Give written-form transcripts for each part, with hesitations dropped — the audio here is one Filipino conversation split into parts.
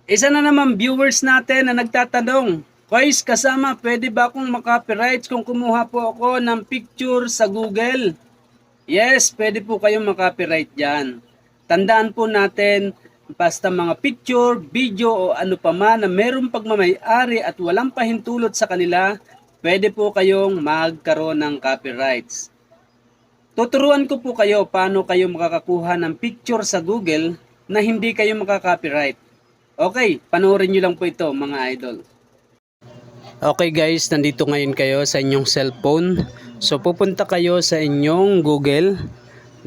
Isa na naman viewers natin na nagtatanong, Kois, kasama, pwede ba akong makopyright kung kumuha po ako ng picture sa Google? Yes, pwede po kayong makopyright dyan. Tandaan po natin, basta mga picture, video o ano pa man na merong pagmamay-ari at walang pahintulot sa kanila, pwede po kayong magkaroon ng copyrights. Tuturuan ko po kayo paano kayo makakakuha ng picture sa Google na hindi kayo makaka-copyright. Okay, panoorin nyo lang po ito mga idol. Okay guys, nandito ngayon kayo sa inyong cellphone. So pupunta kayo sa inyong Google.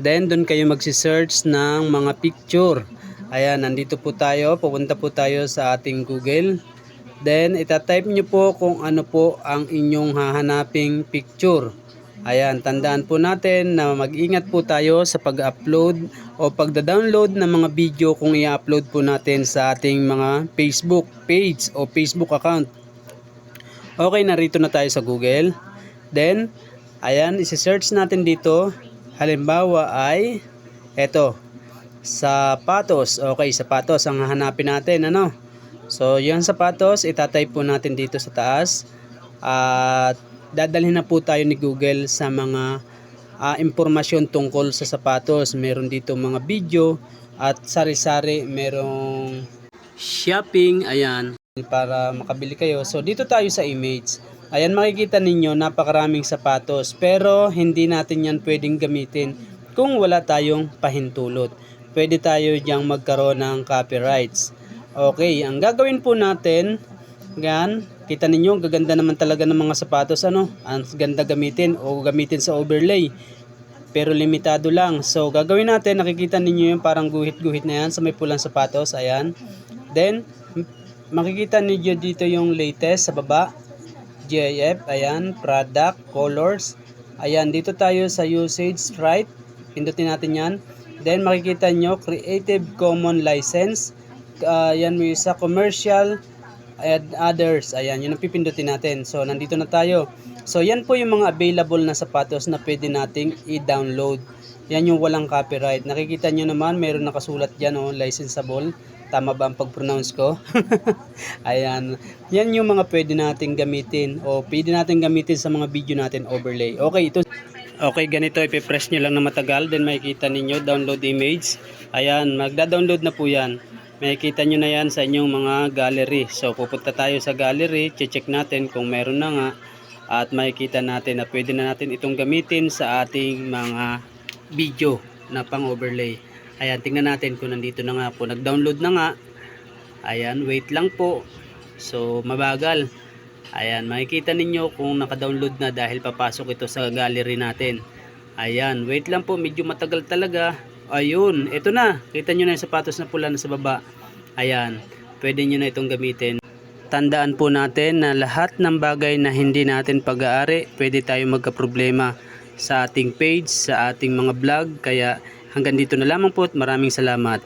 Then doon kayo magsi-search ng mga picture. Ayan, nandito po tayo. Pupunta po tayo sa ating Google. Then itatype nyo po kung ano po ang inyong hahanaping picture. Ayan, tandaan po natin na mag-ingat po tayo sa pag-upload o pagda-download ng mga video kung i-upload po natin sa ating mga Facebook page o Facebook account. Okay, narito na tayo sa Google. Then, ayan, isi-search natin dito. Halimbawa ay, eto, sapatos. Okay, sapatos ang hahanapin natin, ano? So, yung sapatos, itatype po natin dito sa taas. At dadalhin na po tayo ni Google sa mga impormasyon tungkol sa sapatos. Meron dito mga video at sari-sari, merong shopping, ayan, para makabili kayo. So dito tayo sa image. Ayan, makikita ninyo napakaraming sapatos, pero hindi natin yan pwedeng gamitin kung wala tayong pahintulot. Pwede tayo diyang magkaroon ng copyrights. Okay, ang gagawin po natin, yan, kita ninyo, gaganda naman talaga ng mga sapatos, ano? Ang ganda gamitin o gamitin sa overlay. Pero limitado lang. So gagawin natin, nakikita ninyo yung parang guhit-guhit na yan sa may pulang sapatos, ayan. Then makikita niyo dito yung latest sa baba, GIF, ayan, product, colors, ayan, dito tayo sa usage right, pindutin natin yan. Then makikita nyo Creative Commons license, yan may isa commercial and others, ayan, yun ang pipindutin natin. So nandito na tayo. So yan po yung mga available na sapatos na pwede nating i-download. Yan yung walang copyright. Nakikita nyo naman meron nakasulat dyan, oh, licensable. Tama ba ang pag-pronounce ko? Ayan. Yan yung mga pwede nating gamitin o pwede nating gamitin sa mga video natin overlay. Okay, ito. Okay, ganito ipipress nyo lang na matagal. Then makikita ninyo download image. Ayan, magda-download na po yan. Makikita nyo na yan sa inyong mga gallery. So pupunta tayo sa gallery. Check natin kung meron na nga. At makikita natin na pwede na natin itong gamitin sa ating mga video na pang overlay. Ayan, tingnan natin kung nandito na nga po. Nag-download na nga. Ayan, wait lang po. So, mabagal. Ayan, makikita ninyo kung naka-download na dahil papasok ito sa gallery natin. Ayan, wait lang po. Medyo matagal talaga. Ayun, ito na. Kita nyo na yung sapatos na pula na sa baba. Ayan, pwede nyo na itong gamitin. Tandaan po natin na lahat ng bagay na hindi natin pag-aari, pwede tayo magka-problema sa ating page, sa ating mga vlog. Kaya hanggang dito na lamang po at maraming salamat.